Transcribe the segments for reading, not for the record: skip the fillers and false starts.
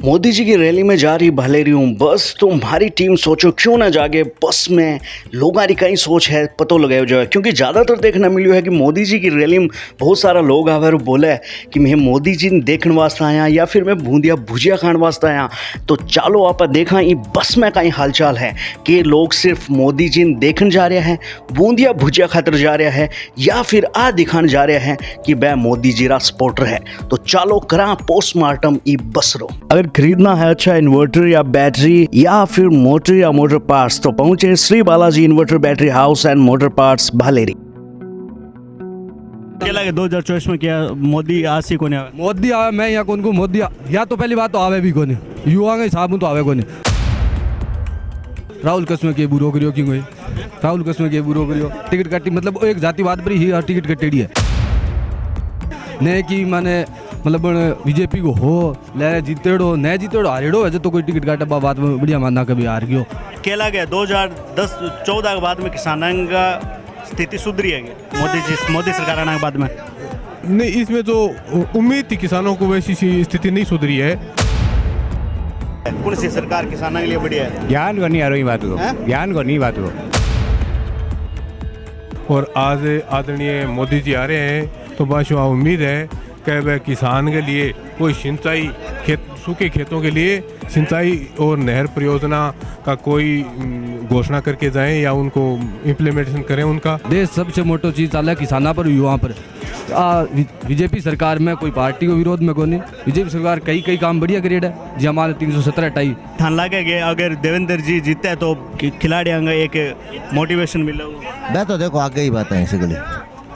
मोदी जी की रैली में जा रही भलेरी हूँ बस तुम्हारी टीम सोचो क्यों ना जागे बस में लोगों की कई सोच है पतो लगाओ जो है क्योंकि ज़्यादातर देखने मिलियो है कि मोदी जी की रैली में बहुत सारा लोग आवे और बोले कि मैं मोदी जी ने देखने वास्ते आया या फिर मैं बूंदिया भुजिया खाने वास्ते आया। तो चलो आप देखा ये बस में कई हालचाल है कि लोग सिर्फ मोदी जी ने देखने जा रहे हैं, बूंदिया भुजिया खातर जा रहे हैं या फिर आ दिखाने जा रहे हैं कि वह मोदी जी रा सपोर्टर है। तो चलो करा पोस्टमार्टम ई बस रो। अगर खरीदना है अच्छा इन्वर्टर या बैटरी या फिर मोटर या मोटर पार्ट्स तो पहुंचे Shri Balaji inverter battery house and motor parts Bhaleri. क्या लगे 2024 में क्या मोदी आसी को नहीं आवे? मोदी आवे मैं यहाँ कौन को मोदी या तो पहली बात तो आवे भी कोनी युवा के हिसाब तो आवे कोनी। राहुल कसम के बुरो करियो क्यों गई राहुल कसम के बुरो करियो टिकट काटी मतलब एक जातिवाद पर ही टिकट कटेड़ी है नहीं कि माने मतलब बीजेपी को हो ले जीतेड़ो न जीतेड़ो हारेड़ो है तो कोई टिकट काटा बात में बढ़िया मानना कभी हार गयो। क्या लगे 2010-14 के बाद में किसानों का स्थिति सुधरी है मोदी सरकार आने के बाद में? नहीं, इसमें जो उम्मीद थी किसानों को वैसी सी स्थिति नहीं सुधरी है। कौन सी सरकार किसानों के लिए बढ़िया है? ज्ञान को नहीं आ रही बात को, ज्ञान को नहीं बात को। और आज आदरणीय मोदी जी आ रहे हैं तो बस वहाँ उम्मीद है कि वह किसान के लिए कोई सिंचाई सूखे खेतों के लिए सिंचाई और नहर परियोजना का कोई घोषणा करके जाएं या उनको इम्प्लीमेंटेशन करें उनका। देश सबसे मोटो चीज चाल है किसाना पर युवा पर। बीजेपी सरकार में कोई पार्टी को विरोध में कोनी बीजेपी सरकार कई काम बढ़िया करेड है जी हमारे 317 हटाई थान लगे अगर देवेंद्र जी जीते तो खिलाड़ी एक मोटिवेशन मिले। मैं तो देखो आगे ही बात है इसके लिए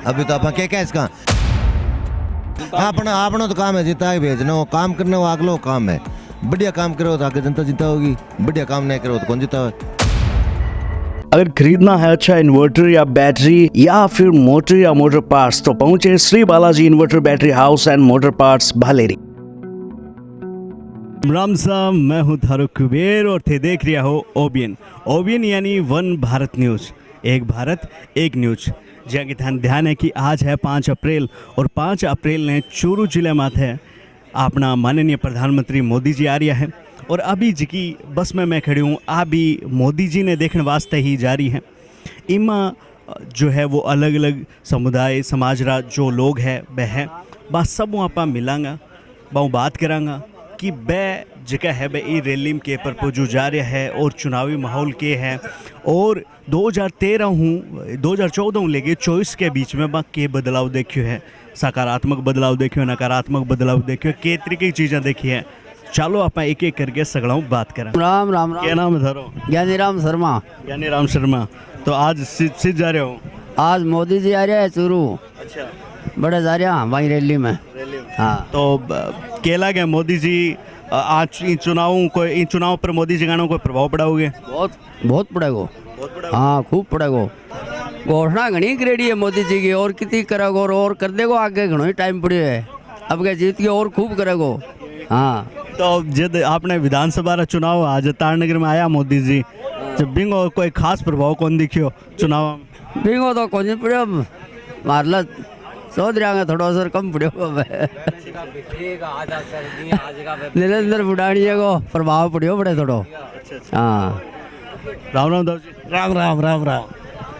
अभी तो अपन क्या इसका अपना तो काम है जीता ही भेजना वो काम करने वो अगलो काम है। बढ़िया काम करो तो आगे जनता जीता होगी, बढ़िया काम नहीं करो तो कौन जीता है। अगर खरीदना है अच्छा इन्वर्टर या बैटरी या फिर मोटर या मोटर पार्ट्स तो पहुंचे Shri Balaji inverter battery house and motor parts Bhaleri. Ram साहब, मैं हूँ थारू कुबेर और थे देख रहा हो ओबीएन यानी वन भारत न्यूज़, एक भारत एक न्यूज़। जहाँ की ध्यान है कि आज है 5 अप्रैल और 5 अप्रैल ने चूरू जिले में थे अपना माननीय प्रधानमंत्री मोदी जी आ रहा है और अभी जी की बस में मैं खड़ी हूँ अभी मोदी जी ने देखने वास्ते ही जा रही है। इमा जो है वो अलग अलग समुदाय समाज रा जो लोग है वह है बस सब वहाँ पर मिलांगा बहु बात करांगा कि वह जगह है वह ई रैली के पर जो जा रहा है और चुनावी माहौल के है और 2014 लेके 24 के बीच में के बदलाव देखियो है, सकारात्मक बदलाव देखियो नकारात्मक बदलाव देखियो के तरीके की चीज़ें देखी है। चलो आप एक एक करके सगड़ा बात करें। राम राम राम। क्या नाम है थारो? ज्ञानीराम शर्मा। ज्ञानीराम शर्मा। तो आज सिद्ध जा रहे हो? आज मोदी जी आ रहे हैं चूरू। अच्छा, बड़े जा रहे हैं वहीं रैली में। हाँ तो केला गया मोदी जी आज इन चुनाव पर मोदी जी का कोई प्रभाव पड़ाओगे? बहुत पड़ेगा। हाँ खूब पड़ेगा। घोषणा घनी करेड़ी है मोदी जी की और कितनी करेगो और कर देगो आगे घणो ही टाइम पड़ियो है अब के जीत के और खूब करेगो। हाँ तो जब आपने विधानसभा का चुनाव आज तारनगर में आया मोदी जी जब बिंगो कोई खास प्रभाव कौन दिखियो चुनाव में? बिंगो तो कौन पड़ियो मारला सोच रहा थोड़ा असर कम पड़ियो नरेंद्र बुढ़ानी को प्रभाव पड़ियो बड़े थोड़ो। हाँ राम राम दाऊ जी। राम राम राम राम।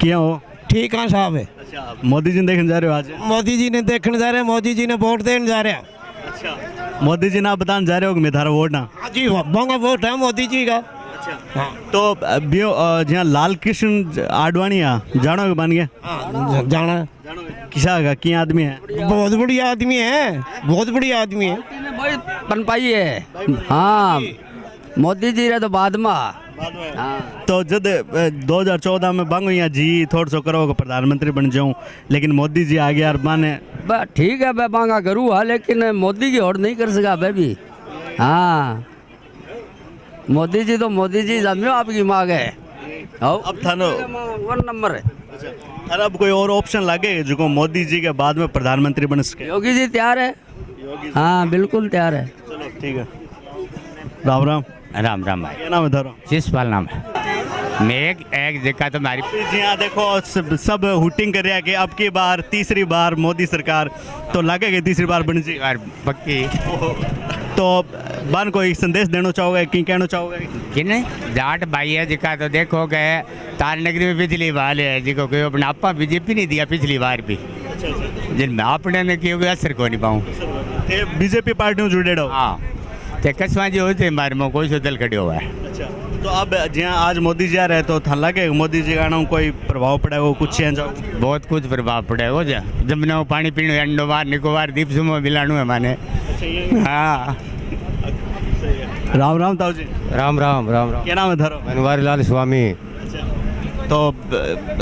क्या हो? ठीक है साहब। अच्छा, मोदी जी ने देखने जा रहे हो आज? मोदी जी ने देखने जा रहे हैं, मोदी जी ने वोट देने जा रहे हैं। अच्छा, मोदी जी ना बताने जा रहे हो कि मैं थारा वोट ना? जी बोंगा वोट है मोदी जी का। अच्छा, हाँ। तो जहाँ लाल कृष्ण आडवाणी जानो के बन गया? जाना किसा का की आदमी है? बहुत बढ़िया आदमी है, बहुत बढ़िया आदमी है। बन पाई है। हाँ मोदी जी रहे तो बाद में। हाँ। तो जब 2014 में बंग यहाँ जी थोड़ा सो करो प्रधानमंत्री बन जाऊं लेकिन मोदी जी आ गया और माने ठीक है मैं मांगा करूँ हाँ लेकिन मोदी की और नहीं कर सका मैं भी। हाँ मोदी जी जमियो आपकी मांग है। अब थानो 1 नंबर है। थाना अब कोई और ऑप्शन लगे जो मोदी जी के बाद में प्रधानमंत्री बन सके? योगी जी तैयार है। हाँ बिल्कुल तैयार है। चलो ठीक है। राम राम। राम राम भाई। क्या नाम है थारो? शिषपाल नाम है। मैं एक जगह तो मारी जी हाँ देखो सब हुटिंग कर रहा है कि अब की बार तीसरी बार मोदी सरकार तो लगेगी तीसरी बार बन जी पक्की। तो बन कोई संदेश देना चाहोगे कि कहना चाहोगे? किने जाट भाई है जिका तो देखो के तारनगरी में पिछली बार है जिको कोई अपना आपा बीजेपी नहीं दिया पिछली बार भी जिन आपने ने कियो असर को नहीं पाऊँ बीजेपी पार्टी में जुड़े रहो। हाँ ते कसवा जो होते मारे में कोई सुधल खड़े हुआ है। तो अब जहाँ आज मोदी जी आ रहे तो था लगे मोदी जी का नाम कोई प्रभाव पड़ेगा कुछ चेंज हो? बहुत कुछ प्रभाव पड़ेगा जा जमुना पानी पीने अंडोवार निकोबार द्वीप समूह मिलानु है माने। हाँ राम राम ताऊ जी। राम राम राम राम। क्या नाम है धरो? बनवारी लाल स्वामी तो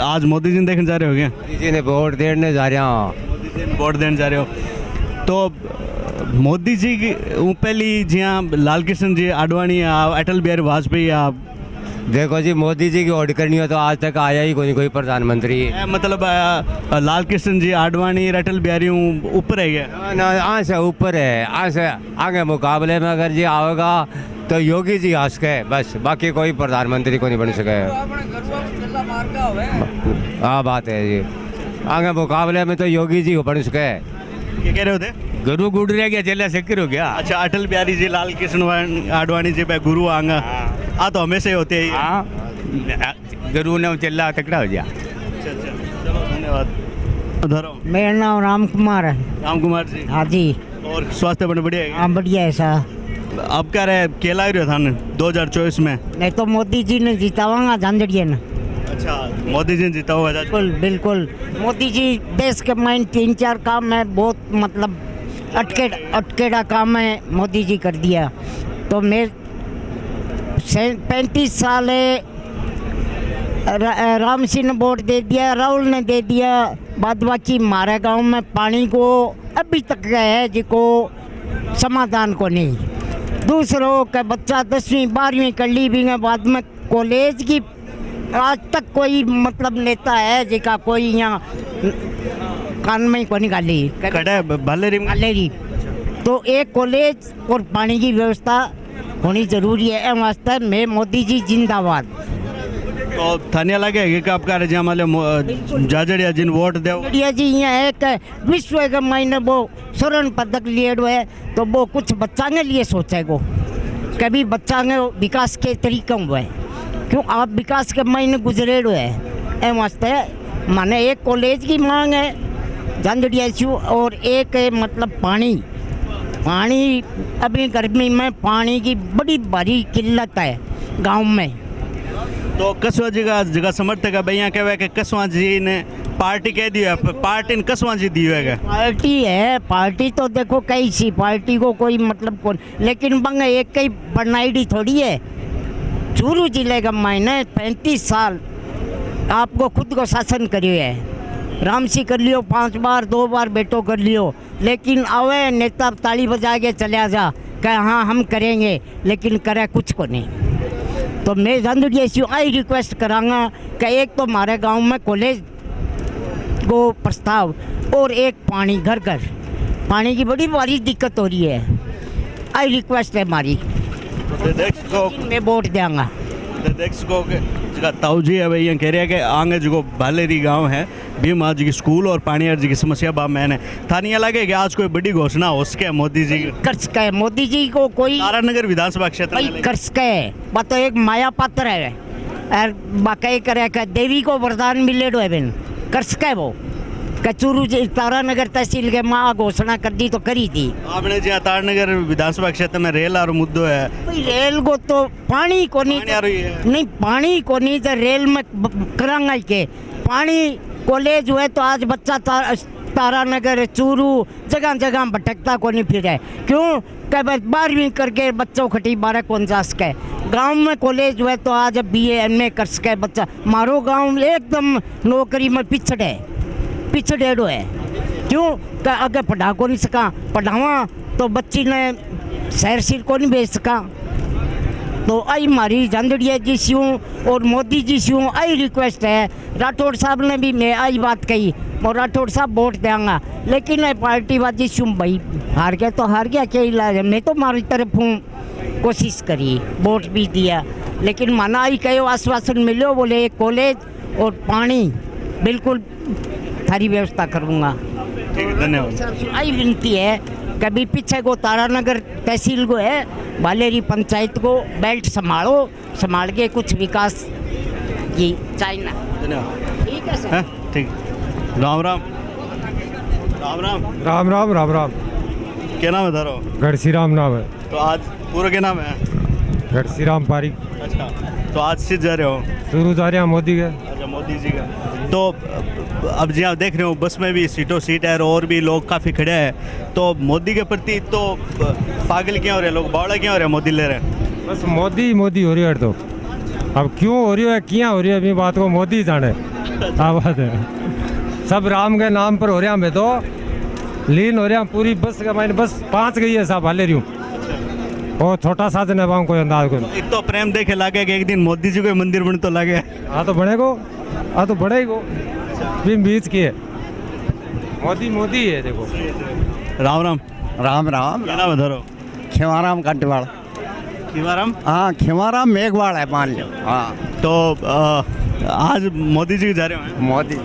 आज मोदी जी ने देखने जा रहे हो क्या? जी ने वोट देने जा रहा हूँ। मोदी जी ने वोट देने जा रहे हो तो मोदी जी की पहली जहाँ लाल कृष्ण जी आडवाणी अटल बिहारी वाजपेयी देखो जी मोदी जी की वोट करनी हो तो आज तक आया ही कोई प्रधानमंत्री। मतलब लाल कृष्ण जी आडवाणी अटल बिहारी ऊपर है क्या? ना आज से ऊपर है, आज से आगे मुकाबले में अगर जी आओगा तो योगी जी आ सके बस, बाकी कोई प्रधानमंत्री को नहीं बन सके। हाँ बात है जी, आगे मुकाबले में तो योगी जी को बन सके। क्या कह रहे होते? गुरु गुड़ रह गया चला शक्कर हो गया। अच्छा अटल बिहारी जी लाल कृष्ण आडवाणी जी पे गुरु आंगा तो हमेशा ही होते हैं। हाँ गुरु ने चला तकड़ा हो गया। धन्यवाद। धरो मेरा नाम राम कुमार है। राम कुमार जी। हाँ जी। और स्वास्थ्य बड़े बढ़िया है? हाँ बढ़िया है सर। अब क्या रहे केला ही रहे था 2024 में? नहीं तो मोदी जी ने जीतावांगा झांझड़िया ने। अच्छा मोदी जी ने जीता होगा? बिल्कुल बिल्कुल। मोदी जी देश के माइन 3-4 काम है बहुत मतलब अटकेड़ा काम है मोदी जी कर दिया। तो मैं 35 साल है राम सिंह ने वोट दे दिया, राहुल ने दे दिया, बाद बाकी हमारे गांव में पानी को अभी तक है जिको समाधान को नहीं। दूसरों का बच्चा 10वीं 12वीं कर ली भी बाद में कॉलेज की आज तक कोई मतलब नेता है जिका कोई यहाँ कान में को निकाली भालेरी। तो एक कॉलेज और पानी की व्यवस्था होनी जरूरी है। एम वास्ते में मोदी जी जिंदाबाद। तो थानिया लगे कि आप कह रहे हैं जाजड़िया जिन वोट दे जी यहाँ एक विश्व के महीने वो स्वर्ण पदक लिए हुए तो वो कुछ बच्चा के लिए सोचेगो कभी बच्चा के विकास के तरीके हुए क्यों आप विकास के महीने गुजरे हुए एम वास्ते माने एक कॉलेज की मांग है झांझड़िया और एक है मतलब पानी अभी गर्मी में पानी की बड़ी भारी किल्लत है गांव में। तो कसवा जी का जगह समर्थक है भैया कहे कि कसवा जी ने पार्टी कह दी है, पार्टी ने कसवा जी दी है? पार्टी है, पार्टी तो देखो कई सी पार्टी को कोई मतलब कौन, लेकिन बंग एक कई बनाई थोड़ी है। चूरू जिले का मायने 35 साल आपको खुद को शासन करियो है। रामसी कर लियो 5 बार 2 बार बेटो कर लियो, लेकिन आवे नेता ताली बजा के चले जा कहे हाँ हम करेंगे, लेकिन करे कुछ को नहीं। तो मैं झांझड़िया आई रिक्वेस्ट करांगा कि एक तो हमारे गांव में कॉलेज को प्रस्ताव और एक पानी घर घर पानी की बड़ी भारी दिक्कत हो रही है। आई रिक्वेस्ट है हमारी, मैं वोट देंगा। ताऊ जी है भैया कह रहे हैं कि आगे जो भालेरी गांव है भीम आज की स्कूल और पानी जी की समस्या बा मैंने थानिया लगे कि आज कोई बड़ी घोषणा हो सके मोदी जी कर सके। मोदी जी को कोई तारानगर विधानसभा क्षेत्र में कर सके बात तो एक माया पात्र है और बाकी करे देवी को वरदान मिले कर सके वो कचूरू तारानगर तहसील के माँ घोषणा कर दी तो करी थी आपने जी तारानगर विधानसभा क्षेत्र में रेल और मुद्दों है रेल को तो पानी को नहीं पानी को नहीं तो रेल में करांगा के पानी कॉलेज हुए तो आज बच्चा तारानगर चूरू जगह जगह भटकता को नहीं फिर है क्यों कह 12वीं करके बच्चों खटी 12 कौन जा सके। गांव में कॉलेज हुए तो आज BA MA कर सके बच्चा। मारो गांव एकदम नौकरी में पिछड़े है क्यों अगर पढ़ा को नहीं सका पढ़ावा तो बच्ची ने शहर सिर को नहीं भेज सका। तो आई हमारी झांझड़िया जी से और मोदी जी से आई रिक्वेस्ट है। राठौड़ साहब ने भी मैं आई बात कही और राठौड़ साहब वोट देंगा, लेकिन पार्टीबाजी से भाई हार गया तो हार गया, क्या इलाज है। मैं तो हमारी तरफ हूँ कोशिश करी वोट भी दिया, लेकिन माना आई कहो आश्वासन मिलो बोले एक कॉलेज और पानी बिल्कुल सारी व्यवस्था करूँगा। धन्यवाद। आई विनती है कभी पीछे को तारानगर तहसील को है, बालेरी पंचायत को बेल्ट संभाल के कुछ विकास की चाइना। धन्यवाद। ठीक है सर। हैं? ठीक। राम राम राम राम। राम राम राम राम। क्या नाम है तारो? घड़सी राम नाम है। तो आज पूरा क्या नाम है? घड़सी राम पारिक। अच्छा, तो आज सिद्ध जा रहे हो? शुरू जा रहे हैं मोदी के। अच्छा, मोदी जी का। तो अब जी आप देख रहे हो बस में भी सीटों सीट है और भी लोग काफ़ी खड़े हैं, तो मोदी के प्रति तो पागल क्यों हो रहे हैं लोग, बावड़ा क्यों हो रहे हैं मोदी ले रहे हैं? बस मोदी मोदी हो रही है। तो अब क्यों हो रही है, क्या हो रही है, अभी बात को मोदी जाने। बात है, सब राम के नाम पर हो रहे हैं। हमें तो लीन हो रहे हैं पूरी बस का मायने, बस 5 गई है साहब हाले रही हूँ। और छोटा साधन है वहाँ कोई अंदाज को। एक तो प्रेम देखे लागे कि एक दिन मोदी जी को मंदिर बन तो लागे। हाँ तो बनेगो, हाँ तो बढ़ेगो, बीच की है। मोदी मोदी है देखो। राम राम। राम राम। क्या नाम है धरो? खेवाराम कंटवाड़। खीवाराम। हाँ खेवाराम मेघवाड़ है मान लो। हाँ तो आज मोदी जी जा रहे हो? मोदी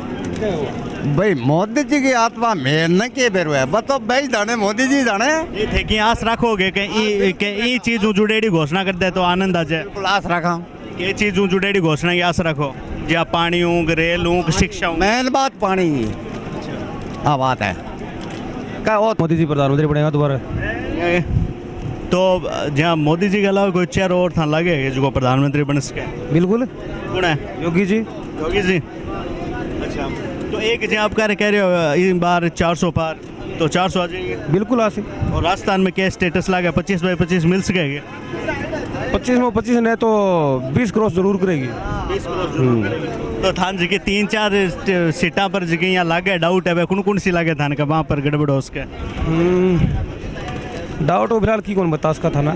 भाई मोदी जी की आत्मा में न के बेरो है, बताओ भाई जाने मोदी जी जाने। ये थे कि आस रखोगे कि ई चीज जुड़ेड़ी घोषणा कर दे तो आनंद आ जाए। बिल्कुल आस रखा। ये चीज जुड़ेड़ी घोषणा की आस रखो, जहाँ पानी हूँ, रेल हूँ, शिक्षा हूँ। मेन बात पानी की। हाँ बात है क्या वो मोदी जी प्रधानमंत्री बनेगा दोबारा। तो जहाँ मोदी जी के अलावा कोई चेहरा और था लगे जो प्रधानमंत्री बन सके? बिल्कुल। कौन है? योगी जी। योगी जी। अच्छा, तो एक जो आप कह रहे हो इस बार 400 पार, तो 400 आ जाएंगे? बिल्कुल आसी। और राजस्थान में क्या स्टेटस लगा? 25/25 मिल सकेगा? 25 में 25 ने तो 20 क्रॉस जरूर करेगी। 20 करोड़। तो थान जी के 3-4 सीटा पर जी यहाँ लागे डाउट है, कौन कौन सी लागे थान का वहाँ पर गड़बड़ हो उसके? डाउट हो फिलहाल की कौन बता उसका था ना।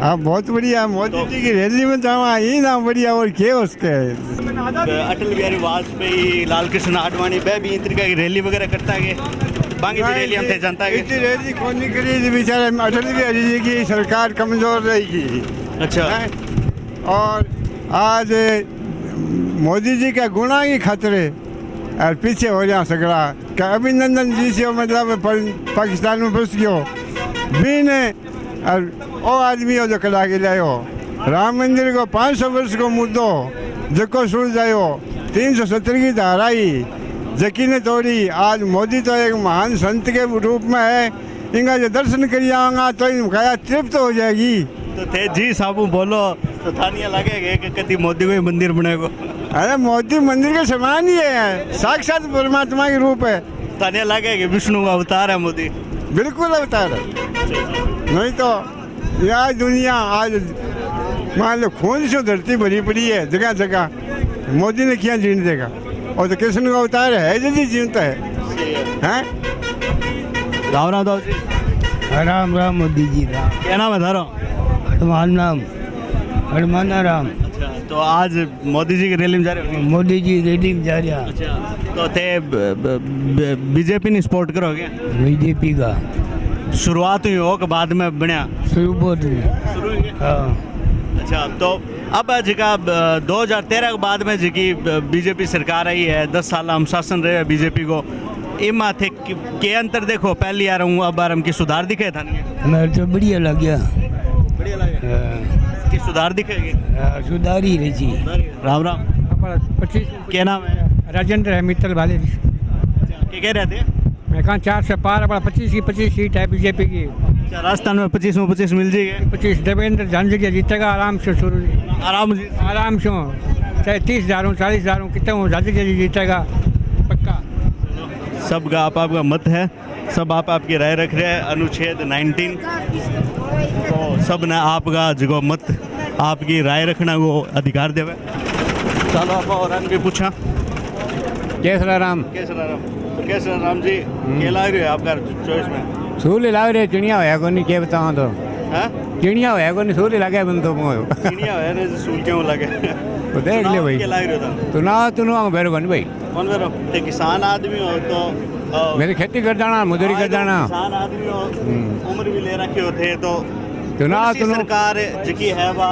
हाँ बहुत बढ़िया, मोदी जी की रैली में जावा ही ना बढ़िया। और क्या उसके अटल बिहारी वाजपेयी, लाल कृष्ण आडवाणी बे भी इस तरीके की रैली वगैरह करता है? बाकी भी रैली हम थे जनता है इतनी रैली कौन नहीं करी बेचारे। अटल बिहारी जी की सरकार कमजोर रहेगी। अच्छा। और आज मोदी जी का गुना ही खतरे और पीछे हो रहा सगड़ा का अभिनंदन जी से मतलब पाकिस्तान में बस गयो भी ने। और वो आदमी हो जो कला के लायो राम मंदिर को 500 वर्ष को मुद्दो जको सुन जायो 370 की धाराई जकी ने तोड़ी। आज मोदी तो एक महान संत के रूप में है, इनका जो दर्शन कर आऊँगा तो इनका तृप्त हो जाएगी। तो थे जी साबू बोलो तो थानिया लगेगा कि कभी मोदी को ही मंदिर बनेगा? अरे मोदी मंदिर के समान ही है, साक्षात परमात्मा के रूप है। थानिया लगेगा विष्णु का अवतार है मोदी? बिल्कुल अवतार है। नहीं तो यह दुनिया आज मान लो खून से धरती भरी पड़ी है जगह जगह, मोदी ने क्या जीने देगा। और तो कृष्ण का अवतार है यदि जीवता है, हैं? राम राम दाऊ जी। राम राम मोदी जी राम। क्या नाम है थारो? हनुमान नाम हनुमाना राम। अच्छा, तो आज मोदी जी की रैली में जा रहे हो? मोदी जी रैली में जा रहा। अच्छा, तो थे बीजेपी ने सपोर्ट करोगे? बीजेपी का शुरुआत हुई हो कि बाद में बनया? शुरू हाँ। अच्छा, तो अब जिका 2013 के बाद में जिकी बीजेपी सरकार आई है, 10 साल हम शासन रहे हैं बीजेपी को, इमा थे के अंतर देखो, पहली आ रहा हूँ अब आराम की सुधार दिखे था? नहीं मैं तो बढ़िया लग गया। बढ़िया लगे कि सुधार दिखेगी? सुधार ही रही। राम राम। 25 क्या नाम है? राजेंद्र है मित्तल वाले। क्या कह रहे थे? मैं कहा 4 से पार 25 की 25 सीट है बीजेपी की। अच्छा, राजस्थान में 25 में 25 मिल जाएगी? 25 देवेंद्र झांझरिया जीतेगा आराम से। शुरू आराम से चाहे 30,000 हो 40,000 हो कितना हो झांझरिया जी जीतेगा पक्का। सबका आपका मत है, सब आपकी राय रख रहे हैं। अनुच्छेद 19 तो सब ने आपका जो मत आपकी राय रखना वो अधिकार देवे। चलो आप और भी पूछा केसरा राम। तो कैसे राम जी क्या लग रही है आपका चॉइस में? सूर्य लाग रहे चिड़िया होया को नहीं, क्या बताऊँ तो चिड़िया होया को नहीं, सूर्य लगे बन तो मोयो चिड़िया है ना, सूल क्यों लगे? तो देख ले भाई। क्या लग रहा था? तो ना तू ना बेरो बन भाई। कौन बेरो? ते किसान आदमी हो तो मेरी खेती कर जाना, मजदूरी कर जाना। किसान आदमी हो, उम्र भी ले रखे होते तो ना सरकार जिकी है वह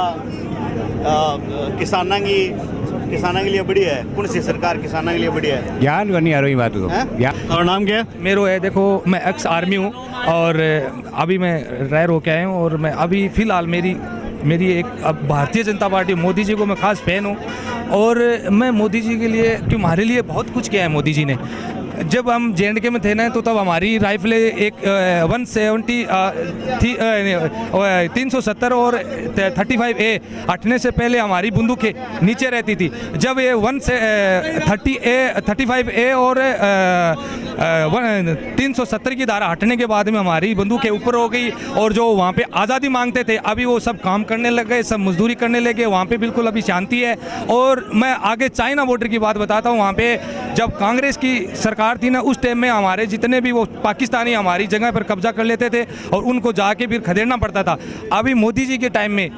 किसाना की किसानों के लिए बढ़िया है? कौन सी सरकार किसानों के लिए बढ़िया है? ज्ञान नहीं आ रही बात को और नाम क्या है? मेरो है, देखो मैं एक्स आर्मी हूँ और अभी मैं रिटायर होके आया हूँ और मैं अभी फ़िलहाल मेरी एक अब भारतीय जनता पार्टी, मोदी जी को मैं खास फैन हूँ और मैं मोदी जी के लिए, क्योंकि हमारे लिए बहुत कुछ किया है मोदी जी ने। जब हम JNK में थे ना तो तब हमारी राइफलें एक 170 370 और 35A हटने से पहले हमारी बंदूकें नीचे रहती थी। जब ये 35A और 370 की धारा हटने के बाद में हमारी बंदूकें ऊपर हो गई और जो वहाँ पे आज़ादी मांगते थे अभी वो सब काम करने लग गए, सब मजदूरी करने लगे, वहाँ पे बिल्कुल अभी शांति है। और मैं आगे चाइना बॉर्डर की बात बताता हूँ। वहाँ पे जब कांग्रेस की सरकार थी ना उस टाइम में हमारे जितने भी वो पाकिस्तानी हमारी जगह पर कब्जा कर लेते थे और उनको जाके फिर खदेड़ना पड़ता था। अभी मोदी जी के टाइम में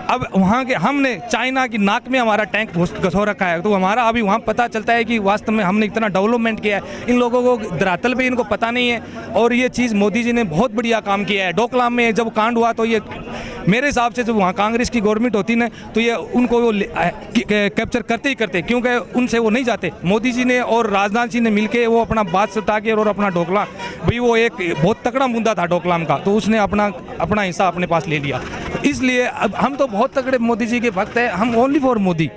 अब वहाँ के हमने चाइना की नाक में हमारा टैंक घुसो रखा है, तो हमारा अभी वहाँ पता चलता है कि वास्तव में हमने इतना डेवलपमेंट किया है। इन लोगों को धरातल पे इनको पता नहीं है और ये चीज़ मोदी जी ने बहुत बढ़िया काम किया है। डोकलाम में जब कांड हुआ तो ये मेरे हिसाब से जब वहाँ कांग्रेस की गवर्नमेंट होती ना तो ये उनको वो कैप्चर करते ही करते, क्योंकि उनसे वो नहीं जाते। मोदी जी ने और राजनाथ जी ने मिलके वो अपना बात सता के और अपना डोकला भाई वो एक बहुत तगड़ा मुद्दा था डोकलाम का, तो उसने अपना हिस्सा अपने पास ले लिया। इसलिए अब हम तो बहुत तगड़े मोदी जी के भक्त हैं। हम ओनली फॉर मोदी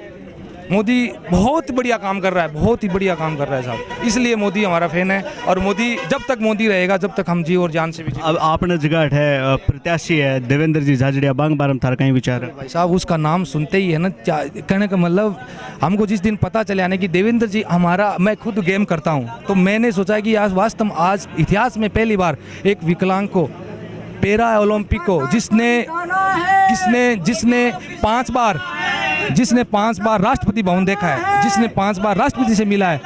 बहुत बढ़िया काम कर रहा है, बहुत ही बढ़िया काम कर रहा है साहब। इसलिए मोदी हमारा फैन है और मोदी जब तक मोदी रहेगा जब तक हम जी और जान से भी। अब आपने जगह है प्रत्याशी है देवेंद्र जी झाझड़िया बांग बारम थार कहीं विचार है? भाई साहब उसका नाम सुनते ही है ना, कहने का मतलब हमको जिस दिन पता चले आने की देवेंद्र जी हमारा, मैं खुद गेम करता हूँ तो मैंने सोचा कि आज वास्तव आज इतिहास में पहली बार एक विकलांग को पैरा ओलंपिक को जिसने 5 बार राष्ट्रपति भवन देखा है, जिसने 5 बार राष्ट्रपति से मिला है,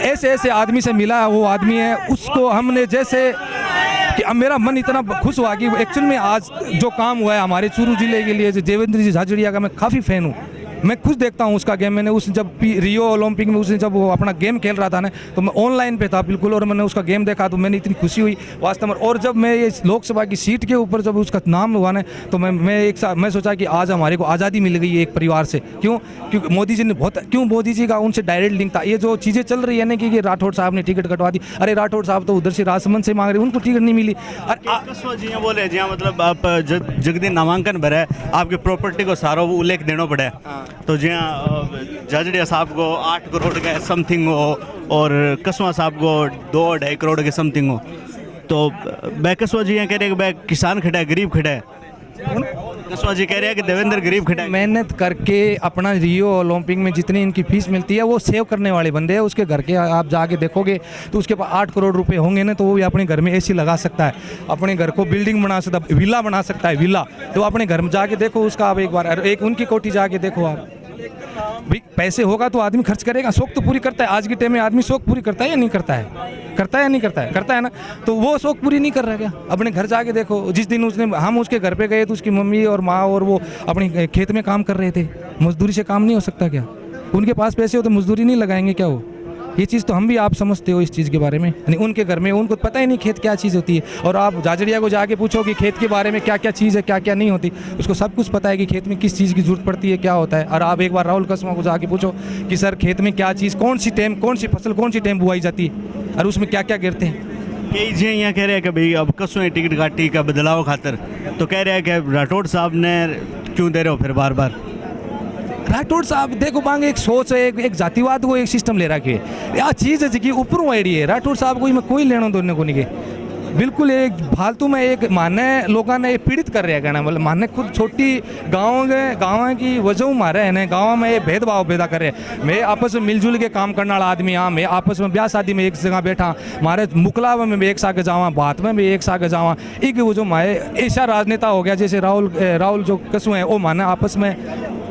ऐसे आदमी से मिला है, वो आदमी है। उसको हमने जैसे कि अब मेरा मन इतना खुश हुआ कि एक्चुअल में आज जो काम हुआ है हमारे चूरू जिले के लिए, देवेंद्र जी झाझड़िया का मैं काफ़ी फ़ैन हूँ। मैं खुद देखता हूँ उसका गेम। मैंने उस जब रियो ओलंपिक में उसने जब वो अपना गेम खेल रहा था ना तो मैं ऑनलाइन पे था बिल्कुल और मैंने उसका गेम देखा तो मैंने इतनी खुशी हुई वास्तव में। और जब मैं ये लोकसभा की सीट के ऊपर जब उसका नाम हुआ ना तो मैं सोचा कि आज हमारे को आज़ादी मिल गई है एक परिवार से। क्योंकि मोदी जी ने मोदी जी का उनसे डायरेक्ट लिंक था। ये जो चीज़ें चल रही है ना कि राठौड़ साहब ने टिकट कटवा दी, अरे राठौड़ साहब तो उधर से राजसमंद से मांग रहे, उनको टिकट नहीं मिली। जी बोले जी मतलब आप जगदीन नामांकन भरे आपकी प्रॉपर्टी को सारा उल्लेख देना पड़े तो जी झाझड़िया साहब को 8 करोड़ के समथिंग हो और कसवा साहब को 2-2.5 करोड़ के समथिंग हो, तो कसवा जी कह रहे हैं कि किसान खड़ा है, गरीब खड़ा है। कसवा जी कह रहे हैं कि देवेंद्र गरीब खड़ा है। मेहनत करके अपना रियो ओलंपिक में जितनी इनकी फीस मिलती है वो सेव करने वाले बंदे हैं। उसके घर के आप जाके देखोगे तो उसके पास 8 करोड़ रुपए होंगे ना तो वो भी अपने घर में AC लगा सकता है, अपने घर को बिल्डिंग बना सकता है, विला बना सकता है, विला। तो अपने घर में जाके देखो उसका, आप एक बार एक उनकी कोठी जाके देखो आप। भाई पैसे होगा तो आदमी खर्च करेगा, शौक तो पूरी करता है। आज के टाइम में आदमी शौक पूरी करता है या नहीं करता है? करता है या नहीं करता है? करता है ना। तो वो शौक पूरी नहीं कर रहा है क्या? अपने घर जाके देखो। जिस दिन हम उसके घर पे गए तो उसकी मम्मी और माँ और वो अपने खेत में काम कर रहे थे। मजदूरी से काम नहीं हो सकता क्या? उनके पास पैसे हो तो मजदूरी नहीं लगाएंगे क्या वो? ये चीज़ तो हम भी आप समझते हो इस चीज़ के बारे में। यानी उनके घर में उनको पता ही नहीं खेत क्या चीज़ होती है। और आप झाझड़िया को जाके पूछो कि खेत के बारे में क्या क्या चीज़ है, क्या क्या नहीं होती, उसको सब कुछ पता है कि खेत में किस चीज़ की जरूरत पड़ती है, क्या होता है। और आप एक बार राहुल कसमा को जाके पूछो कि सर खेत में क्या चीज़, कौन सी फसल कौन सी टाइम बुआई जाती है और उसमें क्या क्या गिरते हैं। कई जी यहाँ कह रहे हैं कि भाई अब कसों टिकट काटी का बदलाव खातर, तो कह रहे हैं कि राठौड़ साहब ने क्यों दे रहे हो फिर बार बार? राठौड़ साहब देखो बांग एक सोच है, एक जातिवाद को एक सिस्टम ले रखी है। यह चीज़ है कि ऊपर वाइडी है। राठौड़ साहब को मैं कोई लेना देने को नहीं के बिल्कुल एक फालतू में एक माने लोगों ने पीड़ित कर रहे हैं कहना मतलब माने खुद छोटी गाँव की वजह मारे है ना, गाँव में ये भेदभाव पैदा कर रहे हैं। मैं आपस में मिलजुल के काम करने वाला आदमी हाँ, मैं आपस में ब्याह शादी में एक जगह बैठा, मारे मुकला में भी एक साथ जावा, बात में भी एक साथ जावा। एक वो जो माए ऐसा राजनेता हो गया जैसे राहुल जो कसू है वो माने आपस में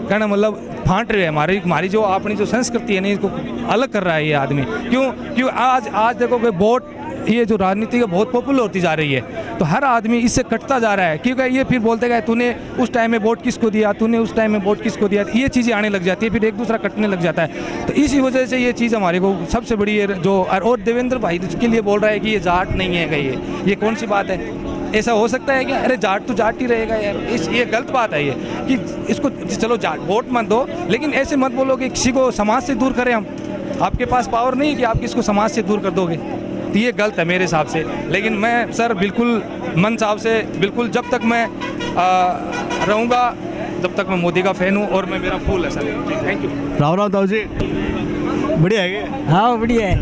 कहना मतलब फांट रहे हैं। हमारी जो अपनी जो संस्कृति है ना इसको अलग कर रहा है ये आदमी। क्यों आज देखो कि वोट ये जो राजनीति है बहुत पॉपुलर होती जा रही है तो हर आदमी इससे कटता जा रहा है। क्योंकि ये फिर बोलते गए तूने उस टाइम में वोट किसको दिया, तूने उस टाइम में वोट किसको दिया, ये चीज़ें आने लग जाती है, फिर एक दूसरा कटने लग जाता है। तो इसी वजह से ये चीज़ हमारे को सबसे बड़ी है जो। और देवेंद्र भाई के लिए बोल रहा है कि ये जाट नहीं है, ये कौन सी बात है? ऐसा हो सकता है क्या? अरे जाट तो जाट ही रहेगा यार, ये गलत बात है ये कि इसको चलो जाट वोट मत दो, लेकिन ऐसे मत बोलो कि किसी को समाज से दूर करें हम। आपके पास पावर नहीं है कि आप किसको समाज से दूर कर दोगे, तो ये गलत है मेरे हिसाब से। लेकिन मैं सर बिल्कुल मन साहब से बिल्कुल जब तक मैं रहूँगा तब तक मैं मोदी का फैन हूँ और मैं मेरा फूल है sir. Thank you. Ram Ram ताऊ जी, बढ़िया है क्या? हाँ बढ़िया है,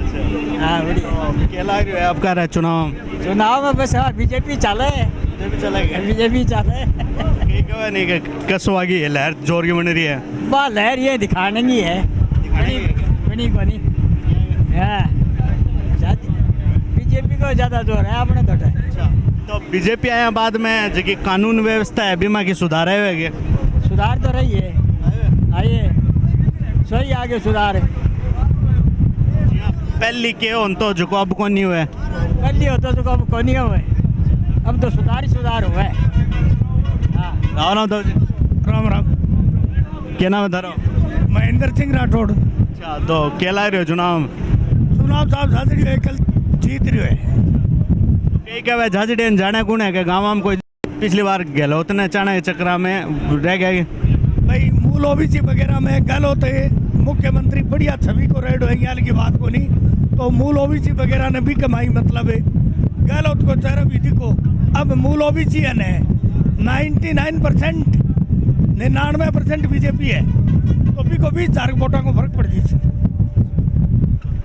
हाँ बढ़िया। क्या लग रहा है आपका रहा चुनाव? चुनाव में बस बीजेपी चाले, बीजेपी चाले। नहीं कसो आ गई है लहर जोर की बन रही है? वाह लहर ये दिखाने की है, बनी बनी बीजेपी को ज़्यादा जोर है अपने तो बीजेपी आया बाद में जो कानून व्यवस्था है बीमा की सुधार है, सुधार तो रही है, आइए सही आगे सुधार। पहली के हो तो जो अब को नहीं हुआ, पहली हो तो जो अब को नहीं हुआ, अब तो सुधार ही सुधार हुआ है। हाँ राम जी। राम राम। क्या नाम है तारा? महेंद्र सिंह राठौड़। अच्छा, तो क्या लग रहे हो चुनाव? चुनाव साहब झांसी कल जीत रहे है। कई क्या वह झांसी जाने कौन है कि गाँव में कोई पिछली बार गहलोत ने चाणा के चक्रा में रह गए भाई, मूल ओबीसी वगैरह में गहलोत मुख्यमंत्री बढ़िया छवि को रेड है, यहाँ की बात को नहीं तो मूल ओबीसी वगैरह ने भी कमाई, मतलब है गहलोत को चेहरा भी दिखो। अब मूल ओबीसी है 99% 99% बीजेपी है, तो भी को 20,000 वोटों को फर्क पड़ जाए।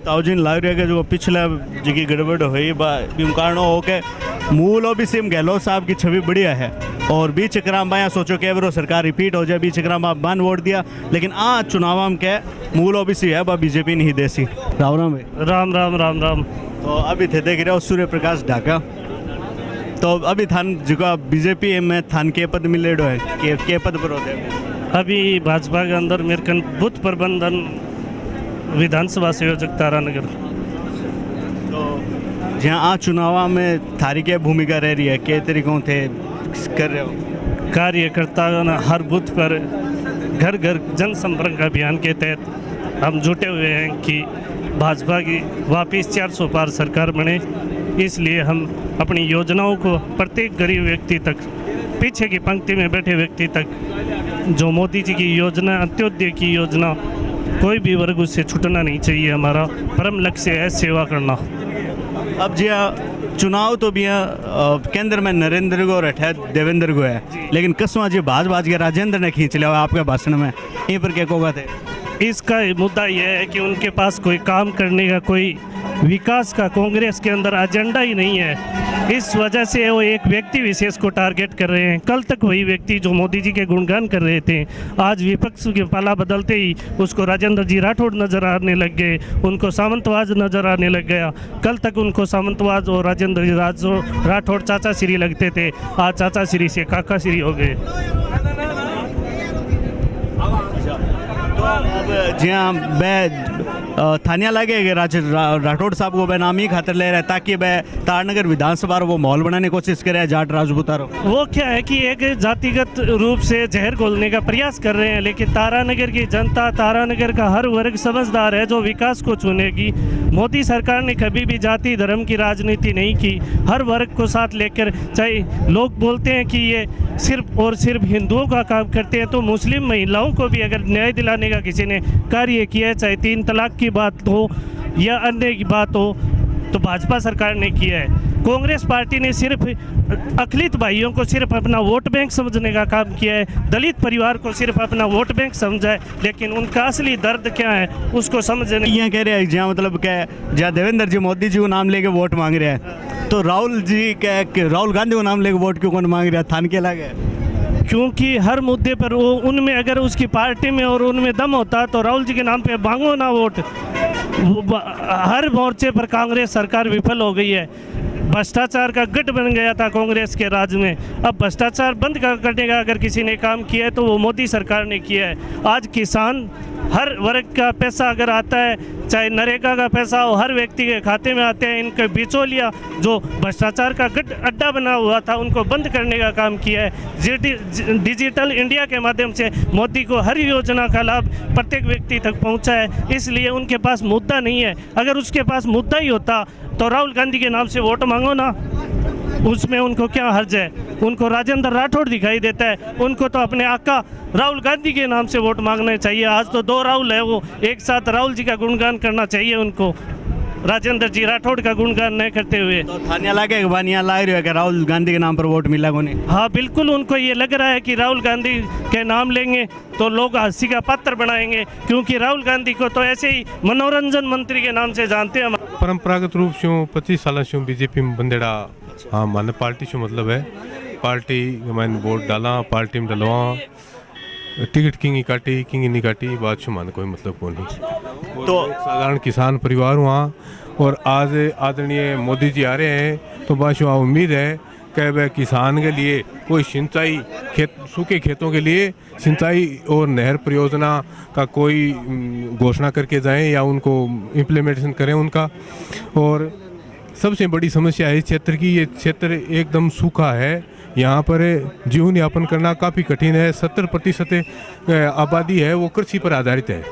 ताऊजिन लग रहा है कि जो पिछला जी गड़बड़ हुई कारण हो के मूल ओबीसी गहलोत साहब की छवि बढ़िया है और बीच चक्राम बाया सोचो कि वो सरकार रिपीट हो जाए, बीच चक्राम आप बन वोट दिया, लेकिन आज चुनाव के मूल ओबीसी है वह बीजेपी नहीं देसी। राम राम भाई। राम राम राम राम। तो अभी थे देख रहे हो सूर्य प्रकाश ढाका, तो अभी थान जो बीजेपी में थान के पद मिले है के पद पर होते हैं? अभी भाजपा के अंदर मेरे कन बूथ प्रबंधन विधानसभा संयोजक तारानगर। तो जहाँ आज चुनाव में थारी क्या भूमिका रह रही है, के तरीकों थे कर रहे हो? कार्यकर्ता हर बूथ पर घर घर जनसंपर्क अभियान के तहत हम जुटे हुए हैं कि भाजपा की वापस 400 पार सरकार बने, इसलिए हम अपनी योजनाओं को प्रत्येक गरीब व्यक्ति तक, पीछे की पंक्ति में बैठे व्यक्ति तक, जो मोदी जी की योजना, अंत्योदय की योजना, कोई भी वर्ग उससे छूटना नहीं चाहिए। हमारा परम लक्ष्य है सेवा करना। अब जी चुनाव तो भी केंद्र में नरेंद्र को रठा देवेंद्र को है, लेकिन कसवा जी भाज के राजेंद्र ने खींच लिया आपके भाषण में, यहीं पर क्या कहोगे थे? इसका मुद्दा यह है कि उनके पास कोई काम करने का, कोई विकास का कांग्रेस के अंदर एजेंडा ही नहीं है। इस वजह से वो एक व्यक्ति विशेष को टारगेट कर रहे हैं। कल तक वही व्यक्ति जो मोदी जी के गुणगान कर रहे थे, आज विपक्ष के पाला बदलते ही उसको राजेंद्र जी राठौड़ नजर आने लग गए, उनको सामंतवाद नजर आने लग गया। कल तक उनको सामंतवाद और राजेंद्र जी राठौड़ चाचा श्री लगते थे, आज चाचा श्री से काका श्री हो गए। जी हाँ, मैं थानिया लगे कि राठौड़ साहब को बेनामी खातर ले रहा है ताकि वह तारनगर विधानसभा वो माहौल बनाने की कोशिश करे जाट राजपूतारों। वो क्या है कि एक जातिगत रूप से जहर घोलने का प्रयास कर रहे हैं, लेकिन तारानगर की जनता, तारानगर का हर वर्ग समझदार है जो विकास को चुनेगी। मोदी सरकार ने कभी भी जाति धर्म की राजनीति नहीं की, हर वर्ग को साथ लेकर, चाहे लोग बोलते हैं कि ये सिर्फ और सिर्फ हिंदुओं का काम करते हैं, तो मुस्लिम महिलाओं को भी अगर न्याय दिलाने का किसी ने कार्य किया है, चाहे 3 तलाक की बात हो या अन्य की बात हो, तो भाजपा सरकार ने किया है। कांग्रेस पार्टी ने सिर्फ अखिलित भाइयों को सिर्फ अपना वोट बैंक समझने का काम किया है, दलित परिवार को सिर्फ अपना वोट बैंक समझा है, लेकिन उनका असली दर्द क्या है उसको समझने। यहाँ कह रहे हैं जहाँ मतलब क्या, जहाँ देवेंद्र जी मोदी जी को नाम लेके वोट मांग रहे हैं, तो राहुल जी क्या, राहुल गांधी को नाम लेके वोट क्यों कौन मांग रहा है? थान के लगे क्योंकि हर मुद्दे पर वो, उनमें अगर उसकी पार्टी में और उनमें दम होता तो राहुल जी के नाम पे मांगो ना वोट। हर मोर्चे पर कांग्रेस सरकार विफल हो गई है। भ्रष्टाचार का गढ़ बन गया था कांग्रेस के राज में, अब भ्रष्टाचार बंद करने का अगर किसी ने काम किया है तो वो मोदी सरकार ने किया है। आज किसान, हर वर्ग का पैसा अगर आता है, चाहे नरेगा का पैसा हो, हर व्यक्ति के खाते में आते हैं। इनके बिचौलिया जो भ्रष्टाचार का गढ़ अड्डा बना हुआ था उनको बंद करने का काम किया है। डिजिटल इंडिया के माध्यम से मोदी को हर योजना का लाभ प्रत्येक व्यक्ति तक पहुंचा है, इसलिए उनके पास मुद्दा नहीं है। अगर उसके पास मुद्दा ही होता तो राहुल गांधी के नाम से वोट मांगो ना। उसमें उनको क्या हर्ज है? उनको राजेंद्र राठौड़ दिखाई देता है, उनको तो अपने आका राहुल गांधी के नाम से वोट मांगने चाहिए। आज तो 2 राहुल है, वो एक साथ राहुल जी का गुणगान करना चाहिए उनको, राजेंद्र जी राठौड़ का गुणगान नहीं करते हुए। तो थानिया लागे बानिया ला रही है कि राहुल गांधी के नाम पर वोट मिला को नहीं? हाँ बिल्कुल, उनको ये लग रहा है कि राहुल गांधी के नाम लेंगे तो लोग हंसी का पात्र बनाएंगे, क्योंकि राहुल गांधी को तो ऐसे ही मनोरंजन मंत्री के नाम से जानते हैं। परंपरागत रूप से 25 साल से बीजेपी में बंदेड़ा। हाँ माने पार्टी से मतलब है, पार्टी मैंने वोट डाला, पार्टी में डलवा, टिकट किंग काटी किंग नहीं काटी, बात से मान कोई मतलब को नहीं। तो साधारण किसान परिवार वहाँ, और आज आदरणीय मोदी जी आ रहे हैं तो बस वहाँ उम्मीद है कि वह किसान के लिए कोई सिंचाई सूखे खेतों के लिए सिंचाई और नहर परियोजना का कोई घोषणा करके जाएं या उनको इम्प्लीमेंटेशन करें उनका। और सबसे बड़ी समस्या है इस क्षेत्र की, ये क्षेत्र एकदम सूखा है, यहाँ पर जीवन यापन करना काफ़ी कठिन है। 70% आबादी है वो कृषि पर आधारित है,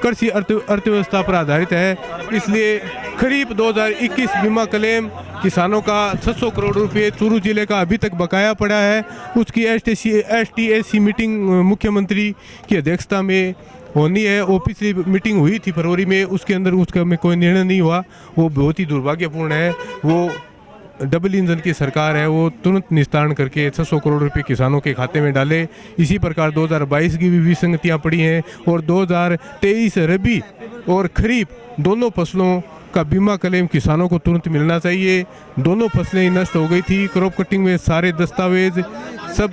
कृषि अर्थव्यवस्था पर आधारित है। इसलिए खरीफ 2021 बीमा क्लेम किसानों का 600 करोड़ रुपए चूरू जिले का अभी तक बकाया पड़ा है। उसकी STAC मीटिंग मुख्यमंत्री की अध्यक्षता में होनी है। वो पिछली मीटिंग हुई थी फरवरी में, उसके अंदर उसका में कोई निर्णय नहीं हुआ। वो बहुत ही दुर्भाग्यपूर्ण है। वो डबल इंजन की सरकार है, वो तुरंत निस्तारण करके 600 करोड़ रुपए किसानों के खाते में डाले। इसी प्रकार 2022 की भी विसंगतियाँ पड़ी हैं, और 2023 रबी और खरीफ दोनों फसलों का बीमा क्लेम किसानों को तुरंत मिलना चाहिए। दोनों फसलें नष्ट हो गई थी, क्रॉप कटिंग में सारे दस्तावेज सब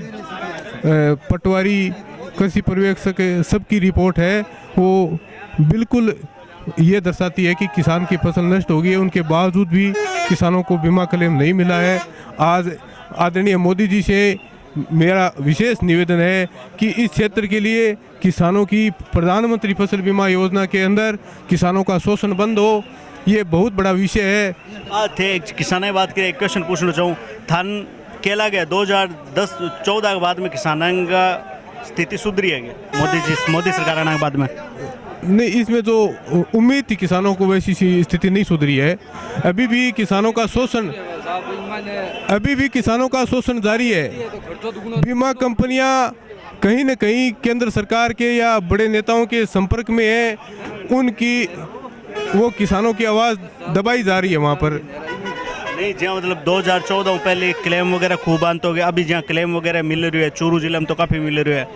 पटवारी कृषि पर्यवेक्षक सबकी रिपोर्ट है, वो बिल्कुल ये दर्शाती है कि किसान की फसल नष्ट हो गई है, उनके बावजूद भी किसानों को बीमा क्लेम नहीं मिला है। आज आदरणीय मोदी जी से मेरा विशेष निवेदन है कि इस क्षेत्र के लिए किसानों की प्रधानमंत्री फसल बीमा योजना के अंदर किसानों का शोषण बंद हो। ये बहुत बड़ा विषय है। थे किसान की बात करें, एक क्वेश्चन पूछना चाहूँ, थान केला गया 2014 के बाद में किसानों का स्थिति सुधरी है क्या मोदी सरकार आने के बाद में? नहीं, इसमें जो उम्मीद थी किसानों को वैसी स्थिति नहीं सुधरी है। अभी भी किसानों का शोषण जारी है। बीमा कंपनियां कहीं न कहीं केंद्र सरकार के या बड़े नेताओं के संपर्क में है, उनकी वो किसानों की आवाज़ दबाई जा रही है वहाँ पर। नहीं, जहाँ मतलब 2014 में पहले क्लेम वगैरह खूब आंत हो गया, अभी जहाँ क्लेम वगैरह मिल रही है चूरू जिले में तो काफ़ी मिल रही है।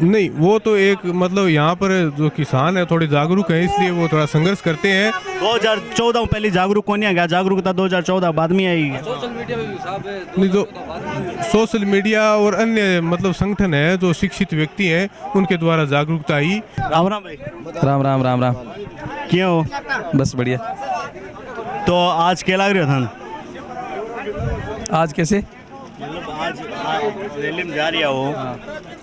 नहीं, वो तो एक मतलब यहाँ पर जो किसान है थोड़े जागरूक है, इसलिए वो थोड़ा संघर्ष करते हैं। 2014 में पहले जागरूक कौन आ गया? जागरूकता 2014 बाद में आई। नहीं, जो सोशल मीडिया और अन्य मतलब संगठन है जो शिक्षित व्यक्ति हैं उनके द्वारा जागरूकता आई। राम राम भाई। राम राम राम राम। क्यों हो? बस बढ़िया। तो आज क्या लग रहा था? आज कैसे आज रैली में जा रही हो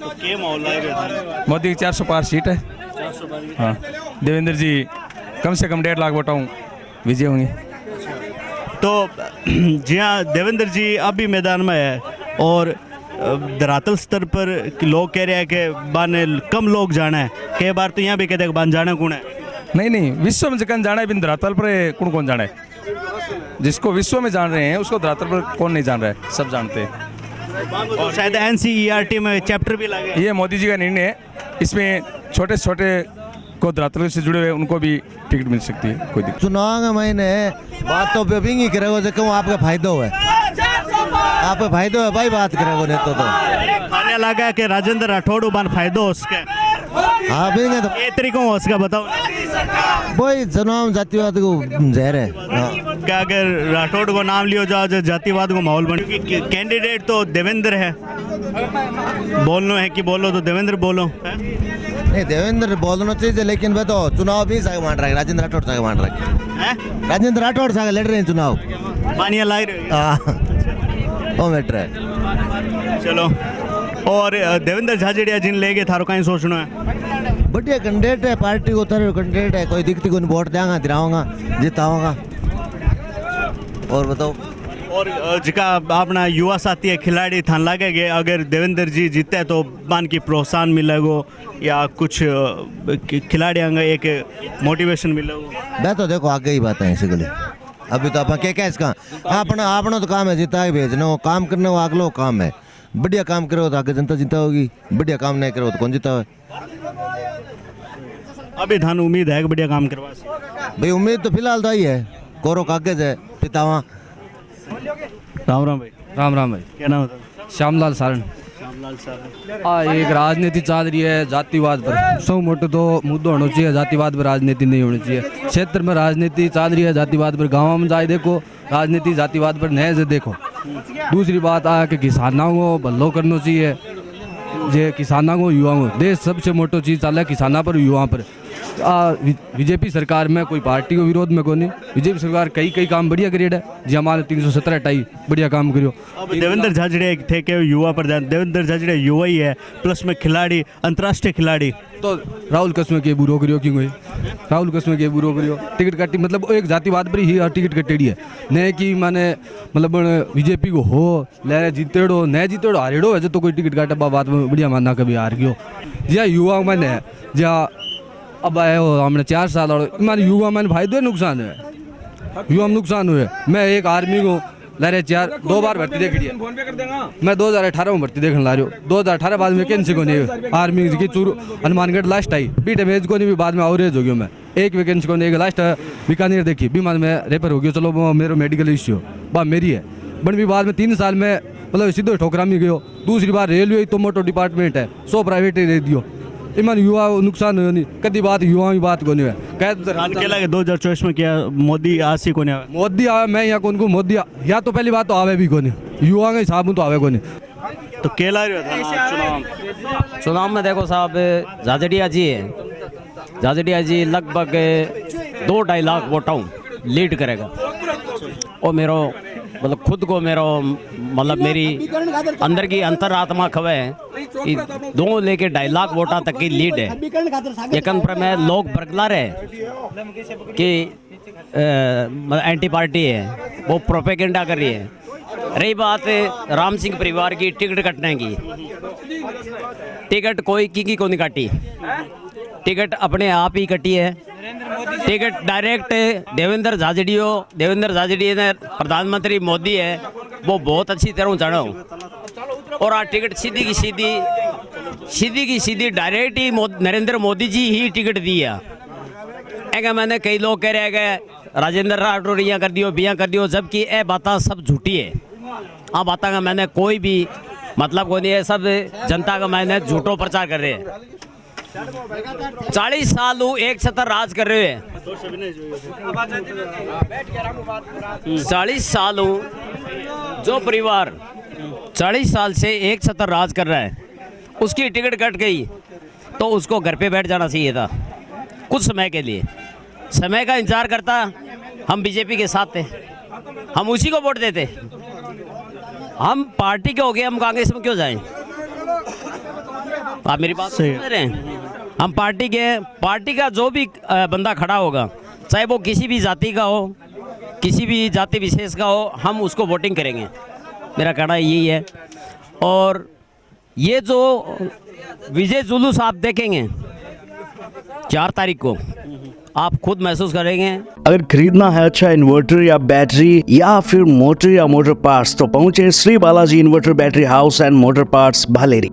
तो क्या माहौल लग रहा था? मोदी की 400 पार सीट है। 400 हाँ, देवेंद्र जी कम से कम 1.5 लाख वोटां विजय होंगे। तो जहाँ देवेंद्र जी अभी मैदान में है और धरातल स्तर पर लोग कह रहे हैं कि बाने कम लोग जाना है, कई बार तो यहाँ भी कहते हैं बान जाना कौन है? नहीं, विश्व में जगन जाना है, बिन धरातल पर कौन जाना है? जिसको विश्व में जान रहे हैं उसको धरातल पर कौन नहीं जान रहा है, सब जानते हैं। और शायद NCERT में चैप्टर भी लगे। ये मोदी जी का निर्णय है, इसमें छोटे छोटे को धरातल से जुड़े हुए उनको भी टिकट मिल सकती है, कोई दिक्कत। चुनाव का महीने बात तो बेबिंग ही करेगा, जो कहूँ आपका फायदा हुआ है, आपका फायदा है भाई, बात करेगा नहीं तो खाने लगा कि राजेंद्र राठौड़ बान फायदा हो उसके। हाँ बिल्कुल, तो ये तरीका हो उसका बताओ। वही चुनाव जातिवाद को जहर है। क्या अगर राठौड़ को नाम लियो जाओ जो जातिवाद को माहौल बने, क्योंकि कैंडिडेट तो देवेंद्र है, बोलना है कि बोलो तो देवेंद्र बोलो। नहीं, देवेंद्र बोलना चाहिए, लेकिन वह तो चुनाव भी साग मान रहा है, राजेंद्र राठौड़ साग मान रहा है। राजेंद्र राठौड़ साग लड़ रहे हैं चुनाव, पानिया ला रहे वो मैटर है। चलो, और देवेंद्र झाझड़िया जिन लेके थारो कहीं सोचना है? बढ़िया कैंडिडेट है, पार्टी को तरह कैंडिडेट है, कोई दिक्कत को वोट देंगा, दिलाऊंगा, जिताऊंगा। और बताओ। और जिका अपना युवा साथी है खिलाड़ी थान लागे गए, अगर देवेंद्र जी जीते तो बान की प्रोत्साहन मिलेगा या कुछ खिलाड़ी आएंगे एक मोटिवेशन मिलेगा? मैं तो देखो आगे ही बात है, इसी गली अभी तो अपन क्या इसका अपना तो काम है जिता भेजना, काम करने वो अगलो काम है। बढ़िया काम करो तो आगे जनता जीता होगी, बढ़िया काम नहीं करो तो कौन जीता है। अभी थान उम्मीद है कि बढ़िया काम करवा भाई उम्मीद तो फिलहाल तो ही है, कोरो कागज है पितावा। राम राम भाई। राम राम भाई। क्या नाम होता श्यामलाल सारण। श्यामलाल साहब। एक राजनीति चल रही है जातिवाद पर, सौ मोटो तो मुद्दा होना चाहिए, जातिवाद पर राजनीति नहीं होनी चाहिए। क्षेत्र में राजनीति चल रही है जातिवाद पर, गाँव में जाए देखो राजनीति जातिवाद पर नए से देखो। दूसरी बात आ कि किसानों को भलो करना चाहिए, जे किसानों को युवाओं को, देश सबसे मोटो चीज़ चल है किसाना पर युवाओं पर। बीजेपी सरकार में कोई पार्टी को विरोध में को नहीं, बीजेपी सरकार कई काम बढ़िया करिए है, जी हमारे 317 हटाई बढ़िया काम करियो। अब देवेंद्र झाझड़िया थे कि युवा प्रधान, देवेंद्र झाझड़िया युवा ही है, प्लस में खिलाड़ी, अंतर्राष्ट्रीय खिलाड़ी। तो राहुल कसम के बुरो करियो क्यों गई, राहुल कसम के बुरो करियो, टिकट काटी मतलब एक जातिवाद पर ही टिकट कटेड़ी है, न कि माने मतलब बीजेपी को हो ले जीतेड़ो न जीतेड़ो हारेड़ो है, तो कोई टिकट काटे बात में बढ़िया मानना कभी हार गयो। जहाँ युवा मैंने जहाँ अब आए हो हमने 4 साल और हमारे युवा मैंने फायदे नुकसान है, युवा में नुकसान हुए। मैं एक आर्मी को ला रहे 2 बार भर्ती देख रही है, मैं 2018 में भर्ती देखने ला रही हूँ। 2018 बाद में वैकेंसी को नहीं, आर्मी की चूरू हनुमानगढ़ लास्ट आई, बीटे में को नहीं भी बाद में अवरेज हो गया। मैं एक वैकेंसी को नहीं, एक लास्ट बीकानेर देखी भी बाद में रेफर हो गया, चलो मेरा मेडिकल इश्यू बात मेरी है बन भी बाद में 3 साल में मतलब सीधो ठोकरा में गयो। दूसरी बार रेलवे तो मोटो डिपार्टमेंट है, 100 प्राइवेट दे दियो, इमान युवा नुकसान हो नहीं, कभी बात युवा की बात को नहीं है। क्या लगे 2024 में क्या मोदी आसी को नहीं आवे? मोदी आवे मैं यहाँ कौन को मोदी या तो पहली बात तो आवे भी को नहीं, युवा के हिसाब में तो आवे को नहीं। तो केला चुनाव में देखो साहब झाझड़िया जी है, झाझड़िया जी लगभग 2-2.5 लाख वोटों लीड करेगा। और मेरो मतलब खुद को मेरो मतलब मेरी अंदर की अंतरात्मा खवे है 2 लेके 2.5 लाख वोटा तक की लीड है। लेकिन पर मैं लोग बरगला रहे कि एंटी पार्टी है, वो प्रोपेगेंडा कर रही है। रही बात राम सिंह परिवार की टिकट कटने की, टिकट कोई की को नहीं काटी, टिकट अपने आप ही कटी है। टिकट डायरेक्ट देवेंद्र झाझड़िया ने प्रधानमंत्री मोदी है वो बहुत अच्छी तरह जानो, और आ टिकट सीधी की सीधी डायरेक्ट ही नरेंद्र मोदी जी ही टिकट दी है। ऐसा मैंने कई लोग कह रहे हैं राजेंद्र राठौर यहाँ कर दियो बिया कर दियो, जबकि ये बातें सब झूठी है। हाँ बातें का मैंने कोई भी मतलब को नहीं है, सब जनता का मैंने झूठो प्रचार कर रहे हैं। 40 साल एक छतर राज कर रहे हैं, 40 साल जो परिवार 40 साल से एक छतर राज कर रहा है, उसकी टिकट कट गई तो उसको घर पे बैठ जाना चाहिए था कुछ समय के लिए। समय का इंतजार करता, हम बीजेपी के साथ थे, हम उसी को वोट देते। हम पार्टी के हो गए, हम कांग्रेस में क्यों जाएं? आप मेरी बात समझ रहे हैं? हम पार्टी का जो भी बंदा खड़ा होगा, चाहे वो किसी भी जाति का हो, किसी भी जाति विशेष का हो, हम उसको वोटिंग करेंगे। मेरा कहना यही है। और ये जो विजय जुलूस आप देखेंगे 4 तारीख को, आप खुद महसूस करेंगे। अगर खरीदना है अच्छा इन्वर्टर या बैटरी या फिर मोटर या मोटर पार्ट्स तो पहुंचे Shri Balaji inverter battery house and motor parts Bhaleri.